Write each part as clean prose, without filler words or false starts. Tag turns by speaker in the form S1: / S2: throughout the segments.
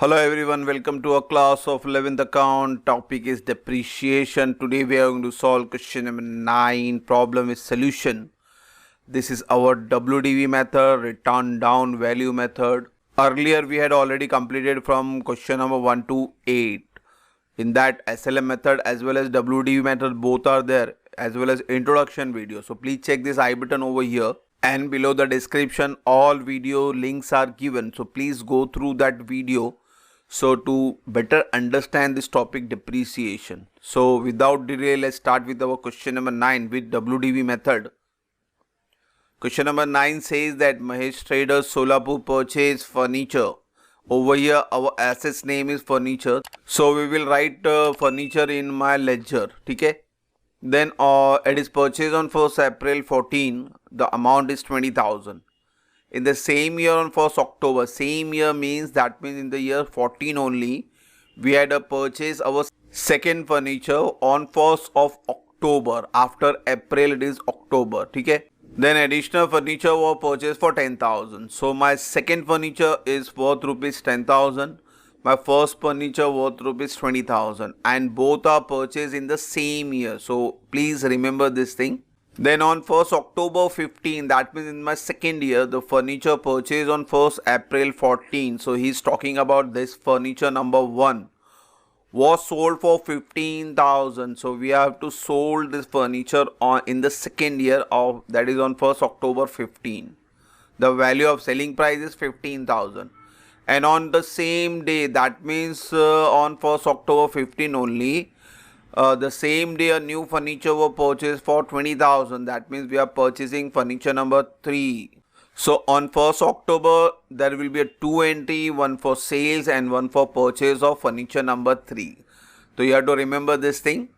S1: Hello everyone, welcome to a class of 11th account. Topic is depreciation. Today we are going to solve question number 9. Problem is solution. This is our WDV method, return down value method. Earlier we had already completed from question number 1 to 8. In that SLM method as well as WDV method both are there, as well as introduction video. So please check this I button over here. And below the description all video links are given, so please go through that video so to better understand this topic depreciation. So without delay, let's start with our question number 9 with WDV method. Question number 9 says that Mahesh Traders Solapur purchase furniture. Over here our assets name is furniture, so we will write furniture in my ledger. Okay. Then it is purchased on 1st April 14. The amount is 20,000. In the same year on 1st October, same year means that means in the year 14 only, we had a purchase our second furniture on 1st of October. After April it is October. Okay. Then additional furniture was purchased for 10,000. So my second furniture is worth rupees 10,000. My first furniture worth rupees 20,000, and both are purchased in the same year. So please remember this thing. Then on 1st October 15, that means in my second year, the furniture purchased on 1st April 14. So he's talking about this furniture number 1 was sold for 15,000. So we have to sold this furniture in the second year of, that is on 1st October 15. The value of selling price is 15,000. And on the same day, that means on 1st October 15 only, the same day a new furniture was purchased for 20,000. That means we are purchasing furniture number 3. So on 1st October, there will be a 2 entry, one for sales and one for purchase of furniture number 3. So you have to remember this thing.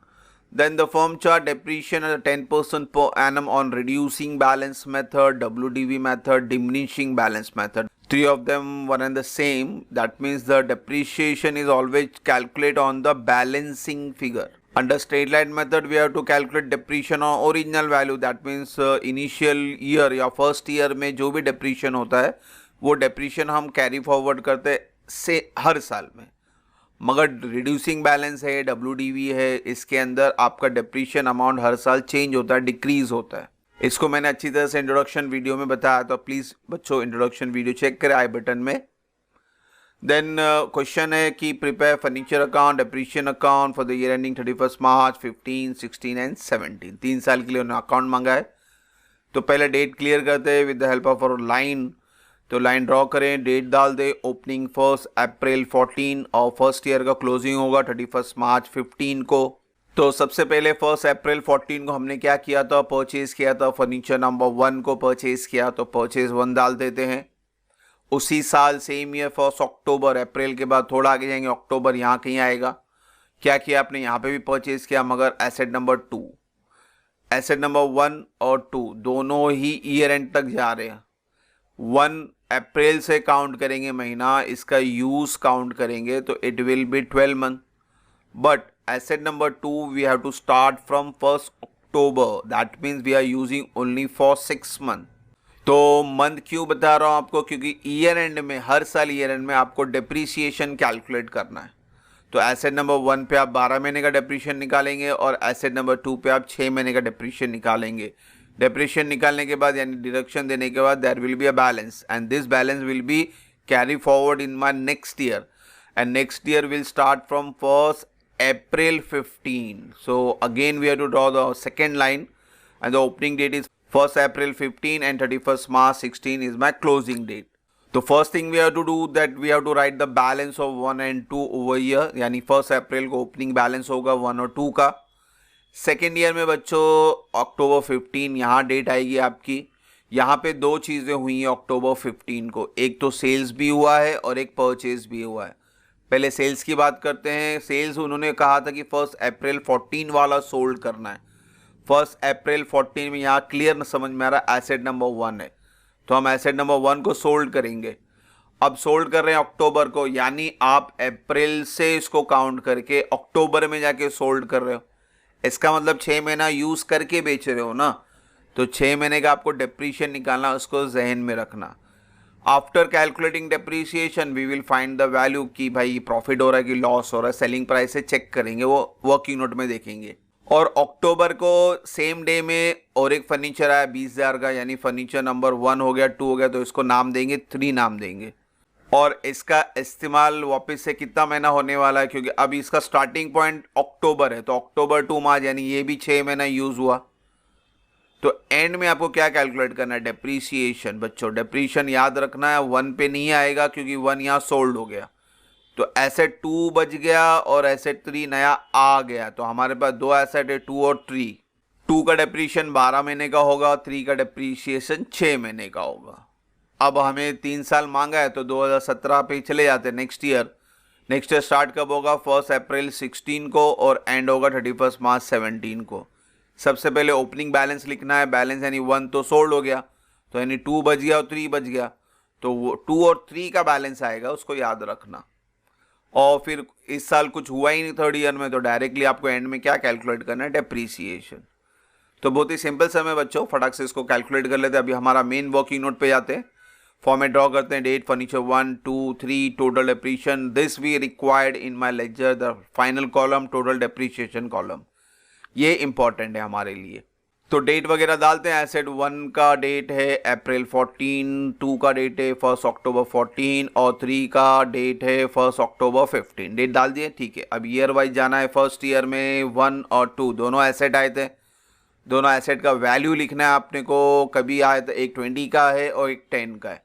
S1: Then the firm chart depreciation at 10% per annum on reducing balance method, WDV method, diminishing balance method. 3 of them one and the same. That means the depreciation is always calculated on the balancing figure. Under straight line method, we have to calculate depreciation on original value. That means initial year या first year में जो भी depreciation होता है वो depreciation हम carry forward करते हैं से हर साल में. मगर reducing balance है, WDV है, इसके अंदर आपका depreciation amount हर साल change होता है, decrease होता है. इसको मैंने अच्छी तरह से इंट्रोडक्शन वीडियो में बताया, तो प्लीज़ बच्चों इंट्रोडक्शन वीडियो चेक करें आई बटन में. देन क्वेश्चन है कि prepare furniture account, depreciation account for the year ending 31 March 15, 16 and 17. 3 साल के लिए उन्होंने अकाउंट मांगा है. तो पहले डेट क्लियर करते हैं with the help of our line. तो लाइन ड्रॉ करें, डेट डाल दे. ओपनिंग 1st April 14 और फर्स्ट ईयर का क्लोजिंग होगा 31 मार्च 15 को. तो सबसे पहले 1st April 14 को हमने क्या किया था, परचेज किया था फर्नीचर नंबर 1 को परचेज किया, तो परचेज 1 डाल देते हैं. उसी साल सेम ईयर 1st October, अप्रैल के बाद थोड़ा आगे जाएंगे अक्टूबर, यहाँ कहीं आएगा. क्या किया आपने, यहाँ पे भी परचेज किया, मगर एसेट नंबर 2, एसेट नंबर 1 और 2 दोनों ही ईयर एंड तक जा रहे हैं. 1 अप्रैल से काउंट करेंगे महीना, इसका यूज काउंट करेंगे तो it will be 12 month. But asset number 2 we have to start from 1st October. That means we are using only for 6 months. तो मंथ क्यों बता रहा हूँ आपको, क्योंकि ईयर एंड में हर साल ईयर एंड में आपको डेप्रीसिएशन कैलकुलेट करना है. तो एसेट नंबर 1 पे आप 12 महीने का डेप्रीशिएशन निकालेंगे और एसेट नंबर 2 पे आप 6 महीने का डेप्रीशिएशन निकालेंगे. डेप्रीशिएशन निकालने के बाद यानी डिडक्शन देने के बाद there will be a balance, and this balance will be carry forward in my next year, and next year will start from 1st April 15. So again we have to draw the second line, and the opening date is 1st April 15 and 31st March 16 is my closing date. So first thing we have to do that we have to write the balance of 1 and 2 over here. यानी 1st April को opening balance होगा 1 और 2 का. Second year में बच्चों October 15 यहाँ date आएगी आपकी. यहाँ पे 2 चीज़ें हुई हैं October 15 को, एक तो सेल्स भी हुआ है और एक परचेज भी हुआ है. पहले सेल्स की बात करते हैं. सेल्स उन्होंने कहा था कि 1st April 14 वाला सोल्ड करना है. 1st April 14 में यहाँ क्लियर न समझ में आ रहा है, एसेट नंबर 1 है, तो हम एसेट नंबर 1 को सोल्ड करेंगे. अब सोल्ड कर रहे हैं अक्टूबर को, यानी आप अप्रैल से इसको काउंट करके अक्टूबर में जाके सोल्ड कर रहे हो. इसका मतलब 6 महीना यूज़ करके बेच रहे हो ना, तो 6 महीने का आपको डेप्रीशिएशन निकालना, उसको जहन में रखना. After calculating depreciation we will find the value कि भाई प्रॉफिट हो रहा है कि लॉस हो रहा है, सेलिंग प्राइस से चेक करेंगे, वो वर्किंग नोट में देखेंगे। और अक्टूबर को सेम डे में और एक फर्नीचर आया 20,000 का, यानी फर्नीचर नंबर 1 हो गया, 2 हो गया, तो इसको नाम देंगे 3 नाम देंगे। और इसका इस्तेमाल वापस से कितना महीना होने वाला है, क्योंकि अब इसका स्टार्टिंग पॉइंट अक्टूबर है, तो अक्टूबर टू मार्च यानी ये भी 6 महीना यूज हुआ। तो एंड में आपको क्या कैलकुलेट करना है, डेप्रीसिएशन। बच्चों डेप्रीशिएशन याद रखना है, 1 पे नहीं आएगा क्योंकि 1 यहाँ सोल्ड हो गया, तो एसेट 2 बच गया और एसेट 3 नया आ गया। तो हमारे पास 2 एसेट है, 2 और 3। 2 का डेप्रीशिएशन 12 महीने का होगा, 3 का डेप्रीशिएशन 6 महीने का होगा। अब हमें 3 साल मांगा है तो 2017 पे चले जाते हैं, नेक्स्ट ईयर स्टार्ट कब होगा, 1 अप्रैल 16 को और एंड होगा 31 मार्च 17 को। सबसे पहले ओपनिंग बैलेंस लिखना है, बैलेंस यानी 1 तो सोल्ड हो गया, तो यानी 2 बच गया और 3 बच गया, तो वो 2 और 3 का बैलेंस आएगा, उसको याद रखना। और फिर इस साल कुछ हुआ ही नहीं थर्ड ईयर में, तो डायरेक्टली आपको एंड में क्या कैलकुलेट करना है, डेप्रीसिएशन। तो बहुत ही सिंपल समय बच्चों, फटाक से इसको कैलकुलेट कर लेते हैं। अभी हमारा मेन वर्किंग नोट पे जाते हैं, फॉर्मेट ड्रॉ करते हैं, date, furniture 1 2 3, total depreciation, this we required in my ledger, the final column total depreciation column, ये इंपॉर्टेंट है हमारे लिए। तो डेट वगैरह डालते हैं। एसेट 1 का डेट है अप्रैल 14, 2 का डेट है 1 अक्टूबर 14 और 3 का डेट है 1 अक्टूबर 15। डेट डाल दिए, ठीक है। अब ईयर वाइज जाना है। फर्स्ट ईयर में 1 और 2 दोनों एसेट आए थे, दोनों एसेट का वैल्यू लिखना है आपने को। कभी आए तो एक 20 का है और एक 10 का है,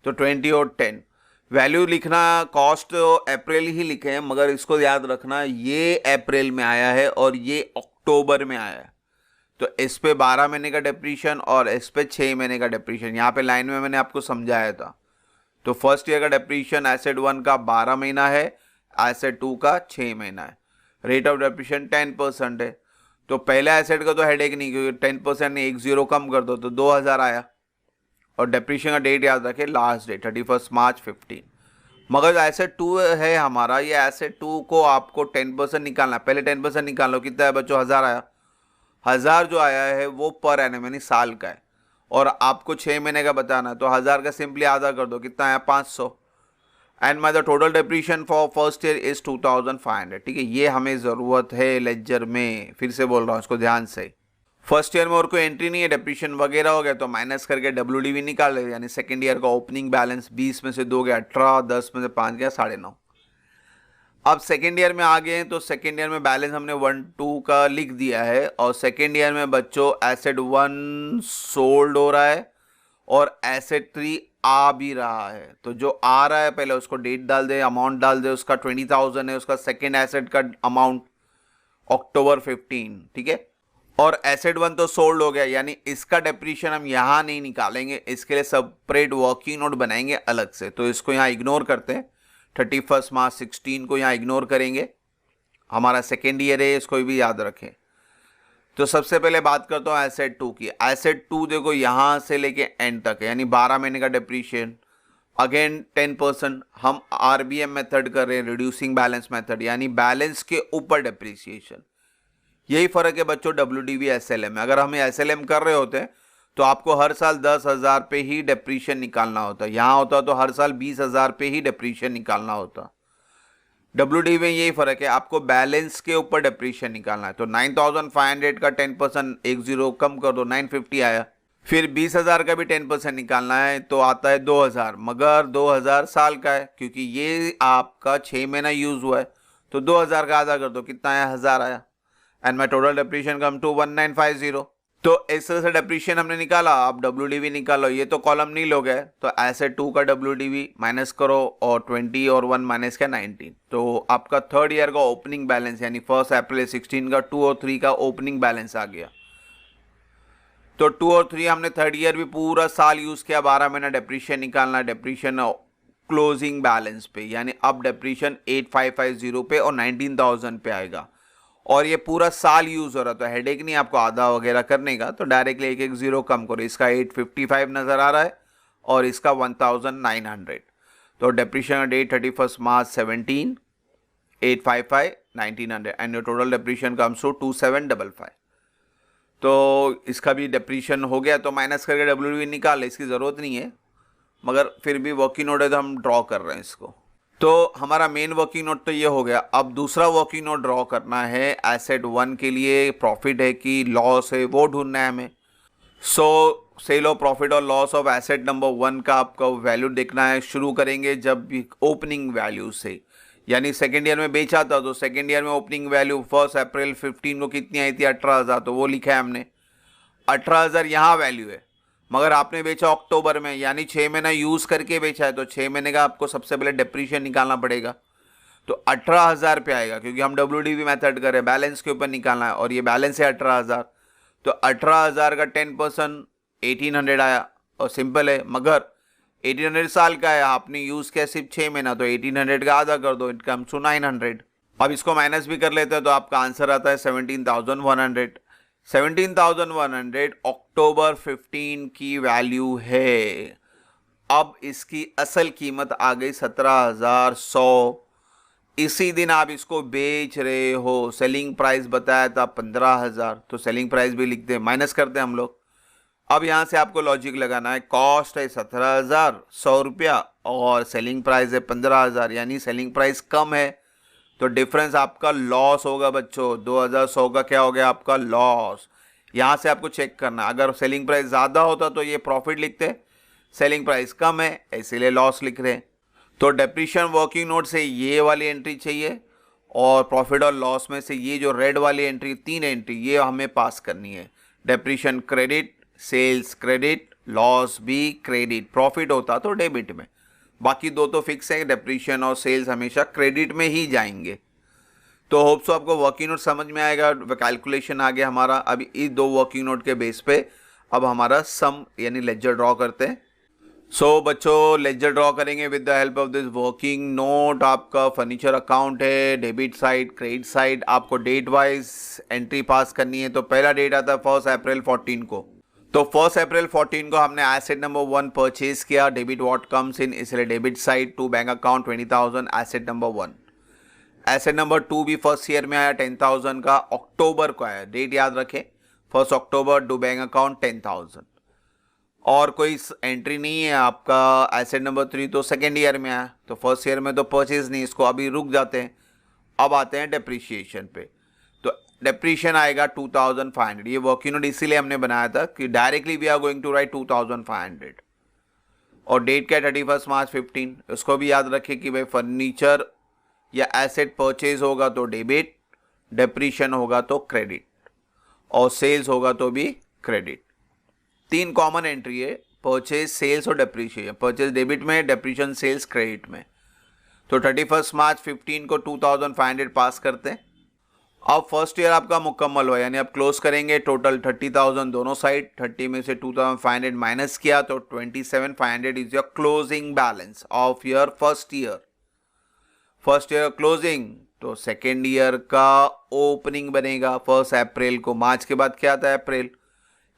S1: तो 20 और 10 वैल्यू लिखना। कॉस्ट अप्रैल ही लिखे हैं, मगर इसको याद रखना ये अप्रैल में आया है और ये अक्टूबर में आया है, तो इस पे 12 महीने का डेप्रीशिएशन और इस पे 6 महीने का डेप्रीशिएशन। यहाँ पे लाइन में मैंने आपको समझाया था। तो फर्स्ट ईयर का डेप्रीशिएशन एसेट 1 का 12 महीना है, एसेट 2 का 6 महीना है। रेट ऑफ डेप्रीशिएशन 10% है, तो पहले एसेट का तो हेडेक नहीं, क्योंकि 10% ने 1 0 कम कर दो तो 2000 आया। और डेप्रीशिएशन का डेट याद रखें, लास्ट डेट 31 मार्च 15। मगर एसेट 2 है हमारा, ये एसेट 2 को आपको 10% निकालना है। पहले 10% निकाल लो, कितना है बच्चों, 1000 आया। 1000 जो आया है वो पर एनम यानी साल का है, और आपको 6 महीने का बताना है, तो 1000 का सिंपली आधा कर दो, कितना आया, 500। And my the total depreciation for first year is 2500। ठीक है, ये हमें ज़रूरत है लेजर में, फिर से बोल रहा हूँ, इसको ध्यान से। फर्स्ट ईयर में और कोई एंट्री नहीं है, डेप्रीशिएशन वगैरह हो गया, तो माइनस करके WDV निकाल ले, यानी सेकेंड ईयर का ओपनिंग बैलेंस 20 में से 2 गया 18, 10 में से 5 गया 9.5। अब सेकेंड ईयर में आ गए हैं, तो सेकेंड ईयर में बैलेंस हमने 1 2 का लिख दिया है, और सेकेंड ईयर में बच्चों एसेट 1 सोल्ड हो रहा है और एसेट 3 आ भी रहा है। तो जो आ रहा है पहले उसको डेट डाल दे, अमाउंट डाल दे, उसका 20,000 है, उसका सेकेंड एसेट का अमाउंट अक्टूबर 15, ठीक है। और एसेट 1 तो सोल्ड हो गया, यानी इसका डेप्रीशिएशन हम यहाँ नहीं निकालेंगे, इसके लिए सेपरेट वर्किंग नोट बनाएंगे अलग से, तो इसको यहाँ इग्नोर करते हैं। 31 मार्च 16 को यहाँ इग्नोर करेंगे, हमारा सेकेंड ईयर है, इसको भी याद रखें। तो सबसे पहले बात करता हूँ एसेट 2 की। एसेट 2 देखो यहाँ से लेके एंड तक है, यानी 12 महीने का डेप्रीशिएशन, अगेन 10%। हम RBM मेथड कर रहे हैं, रिड्यूसिंग बैलेंस मेथड, यानी बैलेंस के ऊपर डेप्रीशिएशन। यही फर्क है बच्चों WDV SLM में। अगर हम SLM कर रहे होते हैं तो आपको हर साल 10,000 पे ही डेप्रीशिएशन निकालना होता, यहाँ होता तो हर साल 20,000 पे ही डेप्रीशिएशन निकालना होता। WDV में यही फर्क है, आपको बैलेंस के ऊपर डेप्रीशिएशन निकालना है। तो 9,500 का 10% 1 0 कम कर दो, 950 आया। फिर 20,000 का भी 10% निकालना है, तो आता है 2,000, मगर 2,000 साल का है, क्योंकि ये आपका 6 महीना यूज हुआ है, तो 2,000 का आधा कर दो, कितना आया, 1000 आया। And my total depreciation come to 1950। तो इस तरह से डेप्रीशिएशन हमने निकाला। अब WDV निकालो, ये तो कॉलम नहीं लोगे, तो एसेट 2 का WDV माइनस करो और 20 और 1 माइनस का 19, तो आपका थर्ड ईयर का ओपनिंग बैलेंस यानी 1 अप्रैल 16 का 2 और 3 का ओपनिंग बैलेंस आ गया। तो 2 और 3 हमने थर्ड ईयर भी पूरा साल यूज किया, 12 महीना डेप्रीशिएशन निकालना, डेप्रीशिएशन क्लोजिंग बैलेंस पे, यानी अब डेप्रीशिएशन 8550 पे और 19,000 पे आएगा, और ये पूरा साल यूज हो रहा, तो हेडेक नहीं आपको आधा वगैरह करने का, तो डायरेक्टली एक 1 0 कम करो। इसका 855 नजर आ रहा है और इसका 1900। तो depreciation date 31 March 17, 855 1900 and your total depreciation comes to 2755। तो इसका भी डेप्रीशिएशन हो गया, तो माइनस करके WDV निकाल, इसकी ज़रूरत नहीं है, मगर फिर भी वर्किंग नोट है तो हम ड्रॉ कर रहे हैं इसको। तो हमारा मेन वर्किंग नोट तो ये हो गया। अब दूसरा वर्किंग नोट ड्रॉ करना है एसेट 1 के लिए, प्रॉफिट है कि लॉस है वो ढूंढना है हमें। सो सेल ऑफ प्रॉफिट और लॉस ऑफ एसेट नंबर 1 का आपका वैल्यू देखना है। शुरू करेंगे जब ओपनिंग वैल्यू से, यानी सेकेंड ईयर में बेचा था तो सेकेंड ईयर में ओपनिंग वैल्यू 1 अप्रैल 15 को कितनी आई थी, 18,000, तो वो लिखा है हमने। 18,000 यहाँ वैल्यू है, मगर आपने बेचा अक्टूबर में, यानी 6 महीना यूज़ करके बेचा है, तो 6 महीने का आपको सबसे पहले डिप्रीशिएशन निकालना पड़ेगा। तो 18,000 पे आएगा, क्योंकि हम WDV मेथड कर रहे हैं, बैलेंस के ऊपर निकालना है और ये बैलेंस है 18,000। तो 18,000 का 10% 1800 आया, और सिंपल है, मगर 1800 साल का है, आपने यूज़ किया सिर्फ 6 महीना, तो 1800 का आधा कर दो, इट कम्स टू 900। अब इसको माइनस भी कर लेते हैं तो आपका आंसर आता है 17,100। 17,100 अक्टूबर 15 की वैल्यू है। अब इसकी असल कीमत आ गई 17,100। इसी दिन आप इसको बेच रहे हो, सेलिंग प्राइस बताया था 15,000, तो सेलिंग प्राइस भी लिखते हैं, माइनस करते हैं हम लोग। अब यहाँ से आपको लॉजिक लगाना है, कॉस्ट है 17,100 रुपया और सेलिंग प्राइस है 15,000, यानी सेलिंग प्राइस कम है, तो डिफरेंस आपका लॉस होगा बच्चों। 2,100 का क्या हो गया आपका लॉस। यहाँ से आपको चेक करना, अगर सेलिंग प्राइस ज़्यादा होता तो ये प्रॉफिट लिखते, सेलिंग प्राइस कम है इसीलिए लॉस लिख रहे हैं। तो डेप्रीशिएशन वर्किंग नोट से ये वाली एंट्री चाहिए, और प्रॉफिट और लॉस में से ये जो रेड वाली एंट्री, 3 एंट्री ये हमें पास करनी है। Depreciation credit, sales credit, loss भी क्रेडिट, प्रॉफिट होता तो डेबिट में, बाकी दो तो फिक्स है, डेप्रीशिएशन और सेल्स हमेशा क्रेडिट में ही जाएंगे। तो होप सो आपको वर्किंग नोट समझ में आएगा, कैलकुलेशन आ गया हमारा। अभी इस 2 वर्किंग नोट के बेस पे अब हमारा सम यानी लेजर ड्रॉ करते हैं। सो बच्चों लेजर ड्रॉ करेंगे with the help of this working note. आपका फर्नीचर अकाउंट है, डेबिट साइड, क्रेडिट साइड, आपको डेट वाइज एंट्री पास करनी है। तो पहला डेट आता है 1 अप्रैल 14 को, तो 1 अप्रैल 14 को हमने एसेट नंबर 1 परचेज किया, डेबिट व्हाट कम्स इन, इसलिए debit side to bank account 20,000 asset number 1। Asset number 2 भी फर्स्ट ईयर में आया 10,000 का, अक्टूबर को आया, डेट याद रखें 1 अक्टूबर टू बैंक अकाउंट 10,000। और कोई एंट्री नहीं है आपका एसेट नंबर 3, तो सेकेंड ईयर में आया, तो फर्स्ट ईयर में तो परचेज नहीं, इसको अभी रुक जाते हैं। अब आते हैं डेप्रीशिएशन पे, तो डेप्रीशिएशन आएगा 2,500। ये वर्किंग नोट इसीलिए हमने बनाया था कि directly we are going to write 2,500, और डेट क्या 31 मार्च 15। इसको भी याद रखें कि भाई फर्नीचर या एसेट परचेज होगा तो डेबिट, डेप्रीशिएशन होगा तो क्रेडिट, और सेल्स होगा तो भी क्रेडिट। 3 कॉमन एंट्री है, परचेज, सेल्स और डेप्रीशिएशन। परचेज डेबिट में, डेप्रीशिएशन सेल्स क्रेडिट में। तो 31 मार्च 15 को 2,500 पास करते हैं। अब फर्स्ट ईयर आपका मुकम्मल हुआ, यानी आप क्लोज करेंगे टोटल 30,000 दोनों साइड, 30 में से 2,500 माइनस किया तो 27,500 is your closing balance of your first year. First year closing, तो सेकेंड ईयर का ओपनिंग बनेगा 1 अप्रैल को। मार्च के बाद क्या आता है अप्रैल,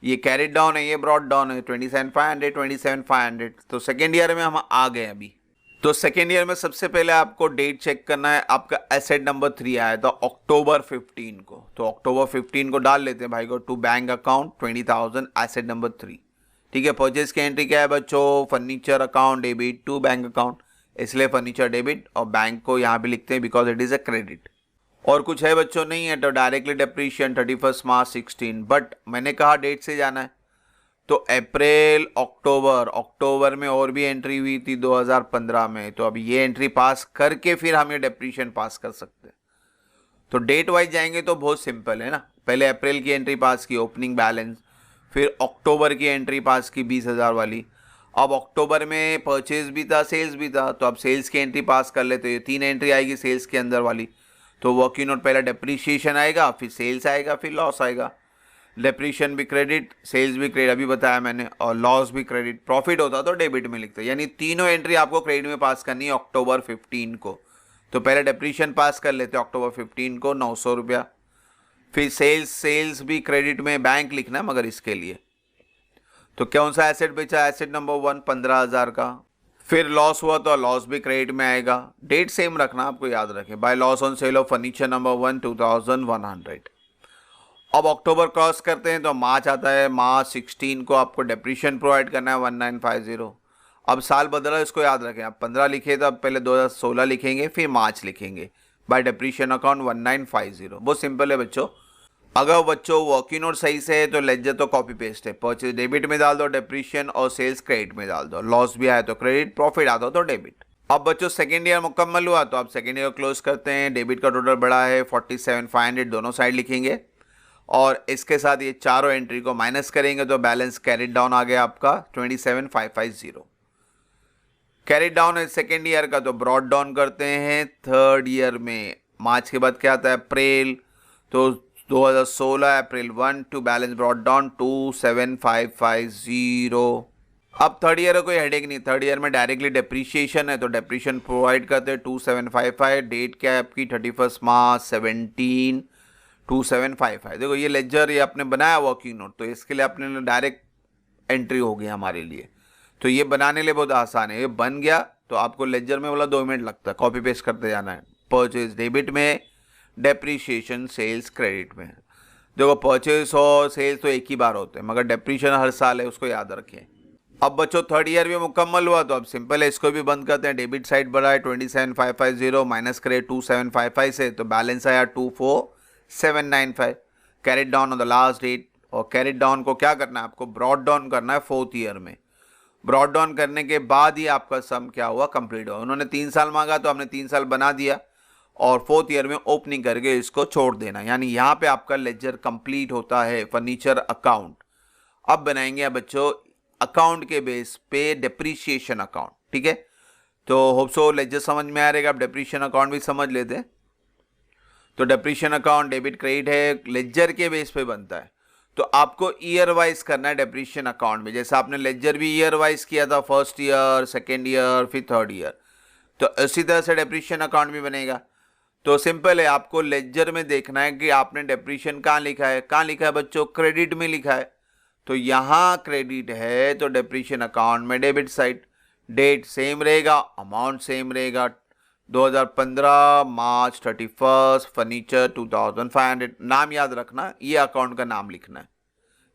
S1: ये कैरिड डाउन है, ये ब्रॉड डाउन है, 27,500 27,500। तो सेकेंड ईयर में हम आ गए अभी। तो सेकेंड ईयर में सबसे पहले आपको डेट चेक करना है, आपका एसेट नंबर 3 आया था अक्टूबर 15 को, तो अक्टूबर 15 को डाल लेते हैं भाई को, to bank account 20,000 asset number 3। ठीक है, परचेज की एंट्री क्या है बच्चों, furniture account debit to bank account, इसलिए फर्नीचर डेबिट, और बैंक को यहाँ पे लिखते हैं because it is a credit. और कुछ है बच्चों नहीं है, तो डायरेक्टली डेप्रीशिएशन 31 मार्च 16, बट मैंने कहा डेट से जाना है, तो अप्रैल अक्टूबर, अक्टूबर में और भी एंट्री हुई थी 2015 में, तो अभी ये एंट्री पास करके फिर हम ये डेप्रीशिएशन पास कर सकते हैं। तो डेट वाइज जाएंगे तो बहुत सिंपल है ना, पहले अप्रैल की एंट्री पास की ओपनिंग बैलेंस, फिर अक्टूबर की एंट्री पास की 20,000 वाली। अब अक्टूबर में परचेज भी था, सेल्स भी था, तो अब सेल्स की एंट्री पास कर लेते, ये 3 एंट्री आएगी सेल्स के अंदर वाली। तो वर्किंग नोट पहला डेप्रीशिएशन आएगा, फिर सेल्स आएगा, फिर लॉस आएगा। डेप्रीशिएशन भी क्रेडिट, सेल्स भी क्रेडिट, अभी बताया मैंने, और लॉस भी क्रेडिट। प्रॉफिट होता तो डेबिट में लिखते, यानी तीनों एंट्री आपको क्रेडिट में पास करनी है अक्टूबर 15 को। तो पहले डेप्रीशिएशन पास कर लेते अक्टूबर 15 को 900 रुपया, फिर सेल्स भी क्रेडिट में, बैंक लिखना है मगर इसके लिए। तो कौन सा एसेट बेचा, एसेट नंबर 1 15,000 का। फिर लॉस हुआ तो लॉस भी क्रेडिट में आएगा, डेट सेम रखना आपको याद रखें, by loss on sale of furniture number 1 2,100। अब अक्टूबर क्रॉस करते हैं तो मार्च आता है, मार्च 16 को आपको डेप्रीशिएशन प्रोवाइड करना है 1950। अब साल बदला, इसको याद रखें। आप 15 लिखे तो अब पहले 2016 लिखेंगे, फिर मार्च लिखेंगे। By depreciation account 1950। बहुत सिंपल है बच्चों। अगर बच्चों वर्किंग नोट सही से है तो लेजर तो कॉपी पेस्ट है। परचेज डेबिट में डाल दो डेप्रीशिएशन, और सेल्स क्रेडिट में डाल दो। लॉस भी आया तो क्रेडिट, प्रॉफिट आता तो डेबिट। अब बच्चों सेकेंड ईयर मुकम्मल हुआ तो आप सेकेंड ईयर क्लोज करते हैं। डेबिट का टोटल बड़ा है 47,500, दोनों साइड लिखेंगे, और इसके साथ ये चारों एंट्री को माइनस करेंगे तो बैलेंस कैरिड डाउन आ गया आपका 27,550। कैरिड डाउन है सेकेंड ईयर का, तो ब्रॉड डाउन करते हैं थर्ड ईयर में। मार्च के बाद क्या आता है? अप्रैल। तो 2016 अप्रैल 1 टू बैलेंस ब्रॉड डाउन 27,550। अब थर्ड ईयर का कोई हेडेक नहीं, थर्ड ईयर में डायरेक्टली डेप्रीशिएशन है तो डेप्रीशिएशन प्रोवाइड करते हैं 2755। डेट क्या है आपकी? 31 मार्च 17 2755। देखो ये लेजर ये आपने बनाया वर्किंग नोट, तो इसके लिए आपने डायरेक्ट एंट्री हो गई हमारे लिए। तो ये बनाने लिए बहुत आसान है। ये बन गया तो आपको लेजर में बोला 2 मिनट लगता है, कॉपी पेस्ट करते जाना है। परचेज डेबिट में, डेप्रीशिएशन सेल्स क्रेडिट में। देखो परचेज और सेल्स तो एक ही बार होते हैं, मगर डेप्रीशिएशन हर साल है, उसको याद रखें। अब बच्चों थर्ड ईयर भी मुकम्मल हुआ तो अब सिंपल है, इसको भी बंद करते हैं। डेबिट साइड बढ़ा है 27,550, माइनस करे 2755 से, तो बैलेंस आया 24,795। Carried down on the last date, और कैरिड डाउन को क्या करना है आपको? ब्रॉड डाउन करना है फोर्थ ईयर में। ब्रॉड डाउन करने के बाद ही आपका सम क्या हुआ? कंप्लीट हुआ। उन्होंने 3 साल मांगा तो हमने 3 साल बना दिया, और फोर्थ ईयर में ओपनिंग करके इसको छोड़ देना, यानी यहाँ पे आपका लेजर कंप्लीट होता है फर्नीचर अकाउंट। अब बनाएंगे बच्चों अकाउंट के बेस पे डेप्रीशिएशन अकाउंट, ठीक है। तो होप सो लेजर समझ में आ रहेगा। आप डेप्रीशिएशन अकाउंट भी समझ लेते हैं। तो डेप्रीशिएशन अकाउंट डेबिट क्रेडिट है, लेजर के बेस पे बनता है। तो आपको ईयर वाइज करना है डेप्रीशिएशन अकाउंट में। जैसे आपने लेजर भी ईयर वाइज किया था, फर्स्ट ईयर, सेकेंड ईयर, फिर थर्ड ईयर, तो इसी तरह से डेप्रीशिएशन अकाउंट भी बनेगा। तो सिंपल है, आपको लेजर में देखना है कि आपने डेप्रीशिएशन कहाँ लिखा है। कहाँ लिखा है बच्चों? क्रेडिट में लिखा है। तो यहाँ क्रेडिट है तो डेप्रीशिएशन अकाउंट में डेबिट साइड। डेट सेम रहेगा, अमाउंट सेम रहेगा। 2015 मार्च 31 फर्नीचर 2500। नाम याद रखना, ये अकाउंट का नाम लिखना है।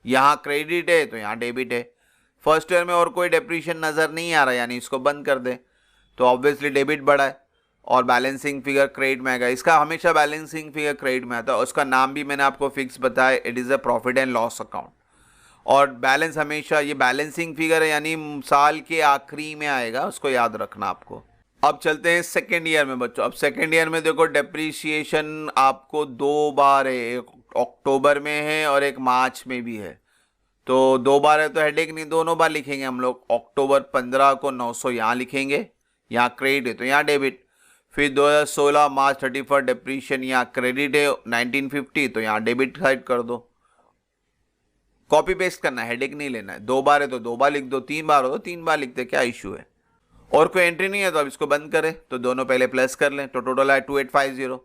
S1: यहाँ क्रेडिट है तो यहाँ डेबिट है। फर्स्ट ईयर में और कोई डेप्रीशिएशन नज़र नहीं आ रहा, यानी इसको बंद कर दें, तो ऑब्वियसली डेबिट बढ़ा है और बैलेंसिंग फिगर क्रेडिट में आएगा। इसका हमेशा बैलेंसिंग फिगर क्रेडिट में आता है, उसका नाम भी मैंने आपको फिक्स बताया, it is a profit and loss account. और बैलेंस हमेशा ये बैलेंसिंग फिगर है, यानी साल के आखिरी में आएगा, उसको याद रखना आपको। अब चलते हैं सेकेंड ईयर में बच्चों। अब सेकेंड ईयर में देखो डेप्रीशिएशन आपको 2 बार है, एक अक्टूबर में है और एक मार्च में भी है। तो 2 बार है तो हेडेक नहीं, दोनों बार लिखेंगे हम लोग। अक्टूबर 15 को 900 यहाँ लिखेंगे, यहाँ क्रेडिट है तो यहाँ डेबिट। फिर 2016 मार्च 31 डेप्रीशिएशन, यहाँ क्रेडिट है 1950, तो यहाँ डेबिट साइड कर दो। कॉपी पेस्ट करना है, हेडेक नहीं लेना है। 2 बार है तो 2 बार लिख दो, 3 बार हो तो 3 बार लिखते, क्या इशू है। और कोई एंट्री नहीं है तो अब इसको बंद करें, तो दोनों पहले प्लस कर लें, तो टोटल है 2850।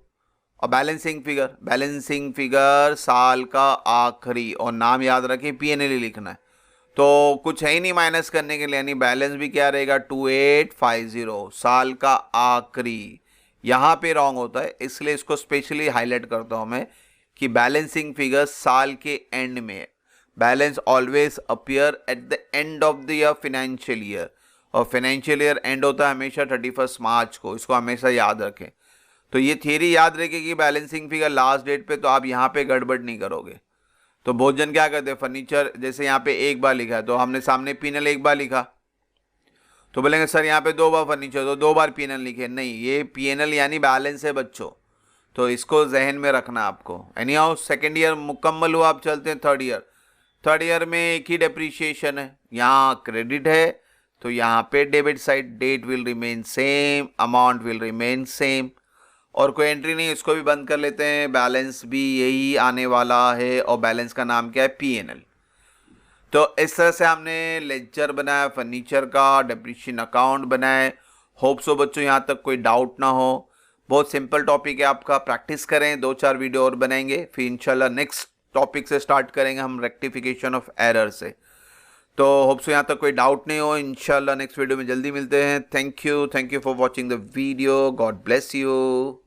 S1: और बैलेंसिंग फिगर साल का आखिरी, और नाम याद रखें P&L लिखना है। तो कुछ है ही नहीं माइनस करने के लिए, यानी बैलेंस भी क्या रहेगा? 2850 साल का आखिरी। यहाँ पे रॉन्ग होता है, इसलिए इसको स्पेशली हाईलाइट करता हूँ मैं कि बैलेंसिंग फिगर साल के एंड में है। Balance always appear at the end of the year financial year, और फाइनेंशियल ईयर एंड होता है हमेशा 31 मार्च को, इसको हमेशा याद रखें। तो ये थियरी याद रखेगी बैलेंसिंग फिगर लास्ट डेट पे, तो आप यहाँ पे गड़बड़ नहीं करोगे। तो बहुत जन क्या करते हैं, फर्नीचर जैसे यहाँ पे 1 बार लिखा है तो हमने सामने P&L 1 बार लिखा, तो बोलेंगे सर यहाँ पे 2 बार फर्नीचर तो 2 बार P&L लिखे। नहीं, ये P&L यानी बैलेंस है बच्चों, तो इसको जहन में रखना आपको। एनी हाउ सेकेंड ईयर मुकम्मल हुआ, आप चलते हैं थर्ड ईयर। थर्ड ईयर में एक ही डेप्रीशिएशन है, यहाँ क्रेडिट है तो यहाँ पे debit side. Date will remain same, amount will remain same, और कोई एंट्री नहीं, इसको भी बंद कर लेते हैं। बैलेंस भी यही आने वाला है, और बैलेंस का नाम क्या है? P&L। तो इस तरह से हमने लेजर बनाया फर्नीचर का, डेप्रीशिएशन अकाउंट बनाए। होप सो बच्चों यहाँ तक कोई डाउट ना हो। बहुत सिंपल टॉपिक है आपका, प्रैक्टिस करें। 2-4 वीडियो और बनाएंगे, फिर इंशाल्लाह नेक्स्ट टॉपिक से स्टार्ट करेंगे हम, रेक्टिफिकेशन ऑफ एरर से। तो होप सो यहाँ तक कोई डाउट नहीं हो। इंशाल्लाह नेक्स्ट वीडियो में जल्दी मिलते हैं। Thank you for watching the video. God bless you.